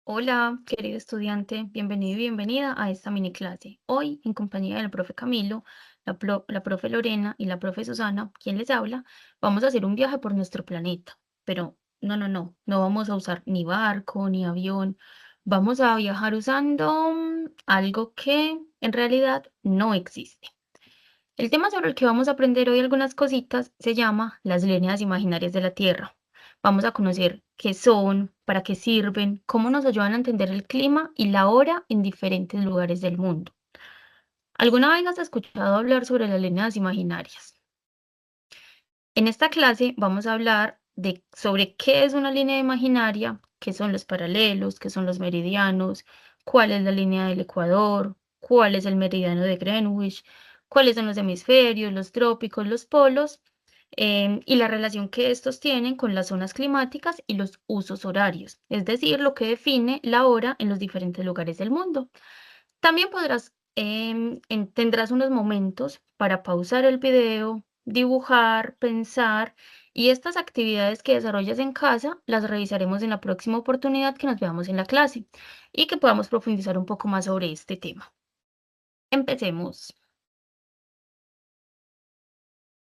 Hola, querido estudiante, bienvenido y bienvenida a esta mini clase. Hoy, en compañía del profe Camilo, la profe Lorena y la profe Susana, quien les habla, vamos a hacer un viaje por nuestro planeta. Pero no vamos a usar ni barco ni avión. Vamos a viajar usando algo que en realidad no existe. El tema sobre el que vamos a aprender hoy algunas cositas se llama las líneas imaginarias de la Tierra. Vamos a conocer qué son, para qué sirven, cómo nos ayudan a entender el clima y la hora en diferentes lugares del mundo. ¿Alguna vez has escuchado hablar sobre las líneas imaginarias? En esta clase vamos a hablar sobre qué es una línea imaginaria, qué son los paralelos, qué son los meridianos, cuál es la línea del Ecuador, cuál es el meridiano de Greenwich, cuáles son los hemisferios, los trópicos, los polos, y la relación que estos tienen con las zonas climáticas y los usos horarios, es decir, lo que define la hora en los diferentes lugares del mundo. También tendrás unos momentos para pausar el video, dibujar, pensar, y estas actividades que desarrollas en casa las revisaremos en la próxima oportunidad que nos veamos en la clase y que podamos profundizar un poco más sobre este tema. Empecemos.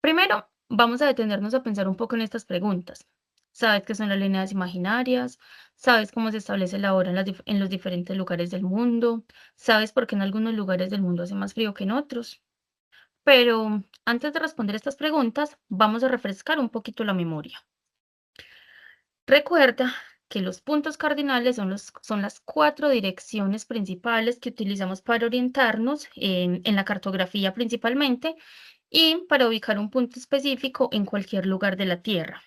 Primero, vamos a detenernos a pensar un poco en estas preguntas. ¿Sabes qué son las líneas imaginarias? ¿Sabes cómo se establece la hora en los diferentes lugares del mundo? ¿Sabes por qué en algunos lugares del mundo hace más frío que en otros? Pero antes de responder estas preguntas, vamos a refrescar un poquito la memoria. Recuerda que los puntos cardinales son las cuatro direcciones principales que utilizamos para orientarnos en la cartografía principalmente y para ubicar un punto específico en cualquier lugar de la Tierra.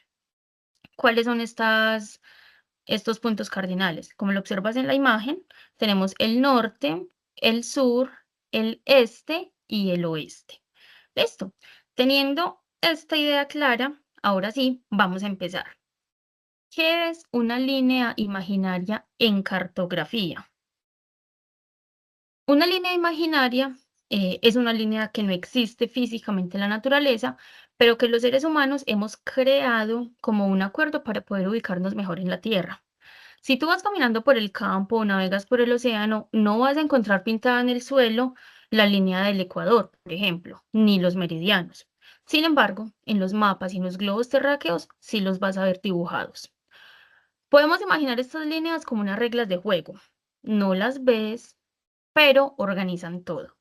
¿Cuáles son estos puntos cardinales? Como lo observas en la imagen, tenemos el norte, el sur, el este y el oeste. Listo. Teniendo esta idea clara, ahora sí, vamos a empezar. ¿Qué es una línea imaginaria en cartografía? Una línea imaginaria es una línea que no existe físicamente en la naturaleza, pero que los seres humanos hemos creado como un acuerdo para poder ubicarnos mejor en la Tierra. Si tú vas caminando por el campo o navegas por el océano, no vas a encontrar pintada en el suelo la línea del Ecuador, por ejemplo, ni los meridianos. Sin embargo, en los mapas y en los globos terráqueos sí los vas a ver dibujados. Podemos imaginar estas líneas como unas reglas de juego. No las ves, pero organizan todo.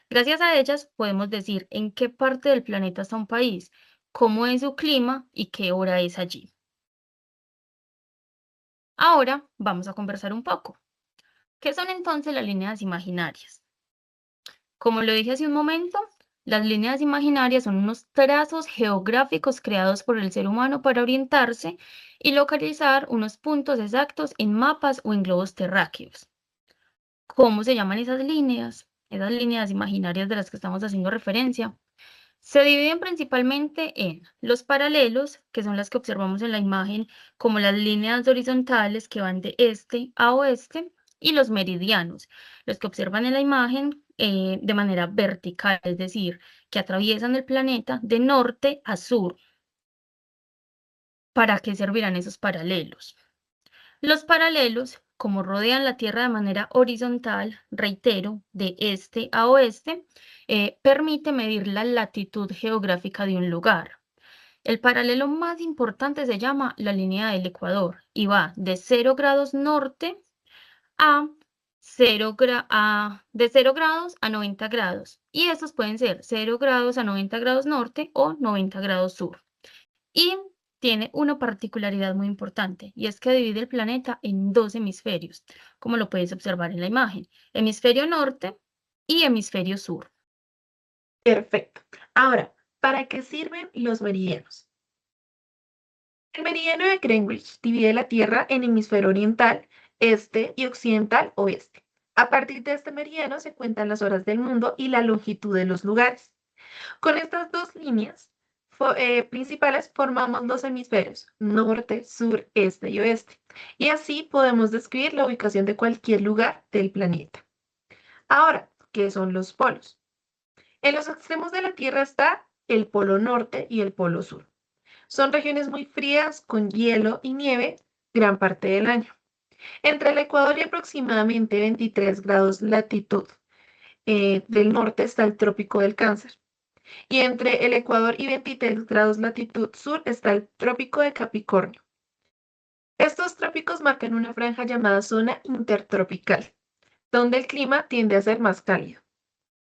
Gracias a ellas podemos decir en qué parte del planeta está un país, cómo es su clima y qué hora es allí. Ahora vamos a conversar un poco. ¿Qué son entonces las líneas imaginarias? Como lo dije hace un momento, las líneas imaginarias son unos trazos geográficos creados por el ser humano para orientarse y localizar unos puntos exactos en mapas o en globos terráqueos. ¿Cómo se llaman esas líneas? Esas líneas imaginarias de las que estamos haciendo referencia. Se dividen principalmente en los paralelos, que son las que observamos en la imagen, como las líneas horizontales que van de este a oeste, y los meridianos, los que observan en la imagen de manera vertical, es decir, que atraviesan el planeta de norte a sur. ¿Para qué servirán esos paralelos? Los paralelos, como rodean la Tierra de manera horizontal, reitero, de este a oeste, permite medir la latitud geográfica de un lugar. El paralelo más importante se llama la línea del Ecuador y va de 0 grados norte a de 0 grados a 90 grados. Y estos pueden ser 0 grados a 90 grados norte o 90 grados sur. Y tiene una particularidad muy importante, y es que divide el planeta en dos hemisferios, como lo puedes observar en la imagen, hemisferio norte y hemisferio sur. Perfecto. Ahora, ¿para qué sirven los meridianos? El meridiano de Greenwich divide la Tierra en hemisferio oriental, este y occidental, oeste. A partir de este meridiano se cuentan las horas del mundo y la longitud de los lugares. Con estas dos líneas principales formamos los hemisferios, norte, sur, este y oeste. Y así podemos describir la ubicación de cualquier lugar del planeta. Ahora, ¿qué son los polos? En los extremos de la Tierra está el polo norte y el polo sur. Son regiones muy frías con hielo y nieve gran parte del año. Entre el Ecuador y aproximadamente 23 grados latitud del norte está el Trópico del Cáncer. Y entre el Ecuador y 23 grados latitud sur está el Trópico de Capricornio. Estos trópicos marcan una franja llamada zona intertropical, donde el clima tiende a ser más cálido.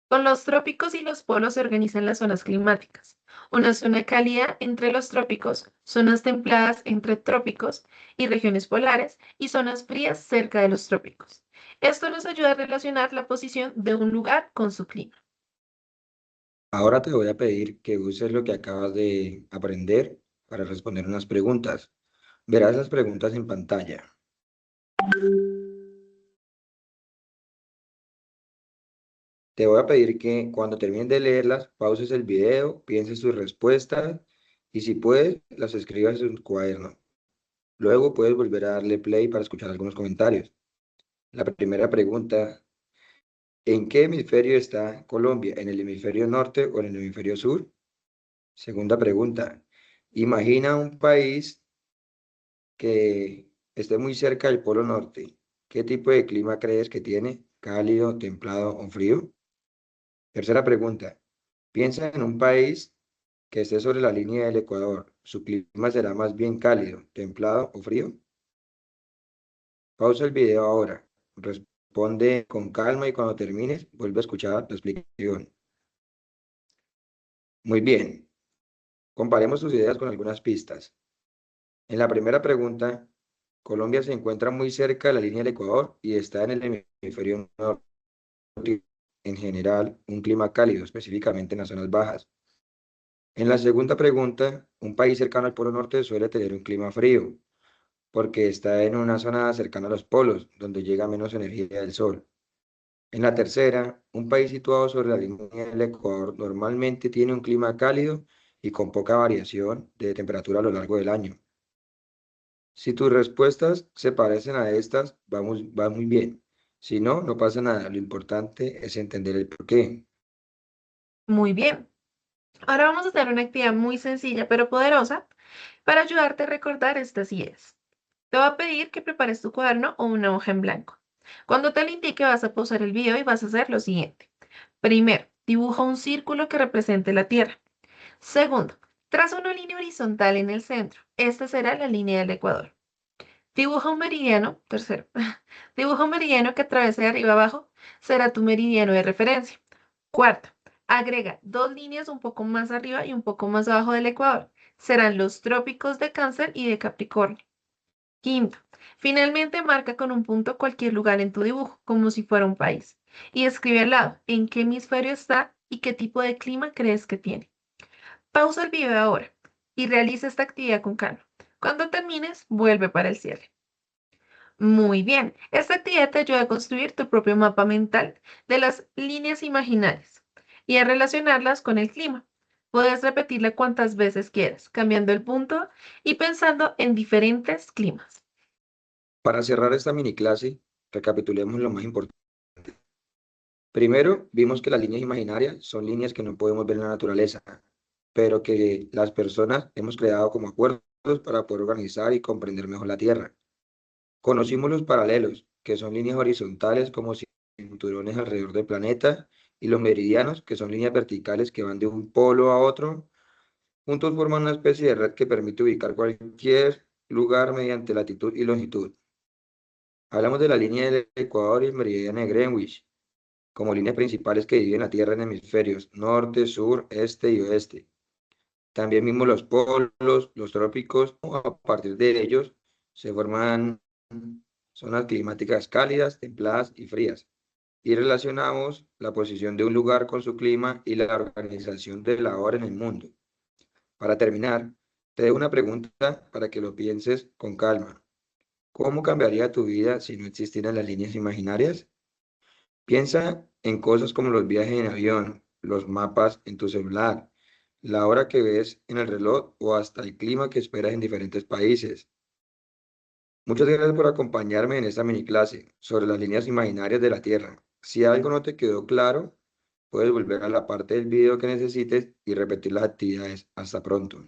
Con los trópicos y los polos se organizan las zonas climáticas. Una zona cálida entre los trópicos, zonas templadas entre trópicos y regiones polares, y zonas frías cerca de los trópicos. Esto nos ayuda a relacionar la posición de un lugar con su clima. Ahora te voy a pedir que uses lo que acabas de aprender para responder unas preguntas. Verás las preguntas en pantalla. Te voy a pedir que cuando termines de leerlas, pauses el video, pienses tus respuestas y si puedes, las escribas en un cuaderno. Luego puedes volver a darle play para escuchar algunos comentarios. La primera pregunta, ¿en qué hemisferio está Colombia? ¿En el hemisferio norte o en el hemisferio sur? Segunda pregunta, imagina un país que esté muy cerca del Polo Norte. ¿Qué tipo de clima crees que tiene? ¿Cálido, templado o frío? Tercera pregunta. Piensa en un país que esté sobre la línea del Ecuador. ¿Su clima será más bien cálido, templado o frío? Pausa el video ahora. Responde con calma y cuando termines, vuelve a escuchar la explicación. Muy bien. Comparemos tus ideas con algunas pistas. En la primera pregunta, Colombia se encuentra muy cerca de la línea del Ecuador y está en el hemisferio norte, en general, un clima cálido, específicamente en las zonas bajas. En la segunda pregunta, un país cercano al Polo Norte suele tener un clima frío, porque está en una zona cercana a los polos, donde llega menos energía del sol. En la tercera, un país situado sobre la línea del Ecuador normalmente tiene un clima cálido y con poca variación de temperatura a lo largo del año. Si tus respuestas se parecen a estas, va muy bien. Si no, no pasa nada. Lo importante es entender el porqué. Muy bien. Ahora vamos a hacer una actividad muy sencilla pero poderosa para ayudarte a recordar estas ideas. Te voy a pedir que prepares tu cuaderno o una hoja en blanco. Cuando te lo indique, vas a pausar el video y vas a hacer lo siguiente. Primero, dibuja un círculo que represente la Tierra. Segundo, traza una línea horizontal en el centro. Esta será la línea del Ecuador. Dibuja un meridiano. Tercero, dibuja un meridiano que atraviese de arriba abajo. Será tu meridiano de referencia. Cuarto, agrega dos líneas un poco más arriba y un poco más abajo del Ecuador. Serán los trópicos de Cáncer y de Capricornio. Quinto, finalmente marca con un punto cualquier lugar en tu dibujo, como si fuera un país, y escribe al lado en qué hemisferio está y qué tipo de clima crees que tiene. Pausa el video ahora y realiza esta actividad con calma. Cuando termines, vuelve para el cierre. Muy bien, esta actividad te ayuda a construir tu propio mapa mental de las líneas imaginarias y a relacionarlas con el clima. Puedes repetirla cuantas veces quieras, cambiando el punto y pensando en diferentes climas. Para cerrar esta mini clase, recapitulemos lo más importante. Primero, vimos que las líneas imaginarias son líneas que no podemos ver en la naturaleza, pero que las personas hemos creado como acuerdos para poder organizar y comprender mejor la Tierra. Conocimos los paralelos, que son líneas horizontales como cinturones alrededor del planeta, y los meridianos, que son líneas verticales que van de un polo a otro. Juntos forman una especie de red que permite ubicar cualquier lugar mediante latitud y longitud. Hablamos de la línea del Ecuador y el meridiano de Greenwich, como líneas principales que dividen la Tierra en hemisferios norte, sur, este y oeste. También vimos los polos, los trópicos, a partir de ellos se forman zonas climáticas cálidas, templadas y frías. Y relacionamos la posición de un lugar con su clima y la organización de la hora en el mundo. Para terminar, te dejo una pregunta para que lo pienses con calma. ¿Cómo cambiaría tu vida si no existieran las líneas imaginarias? Piensa en cosas como los viajes en avión, los mapas en tu celular, la hora que ves en el reloj o hasta el clima que esperas en diferentes países. Muchas gracias por acompañarme en esta mini clase sobre las líneas imaginarias de la Tierra. Si algo no te quedó claro, puedes volver a la parte del video que necesites y repetir las actividades. Hasta pronto.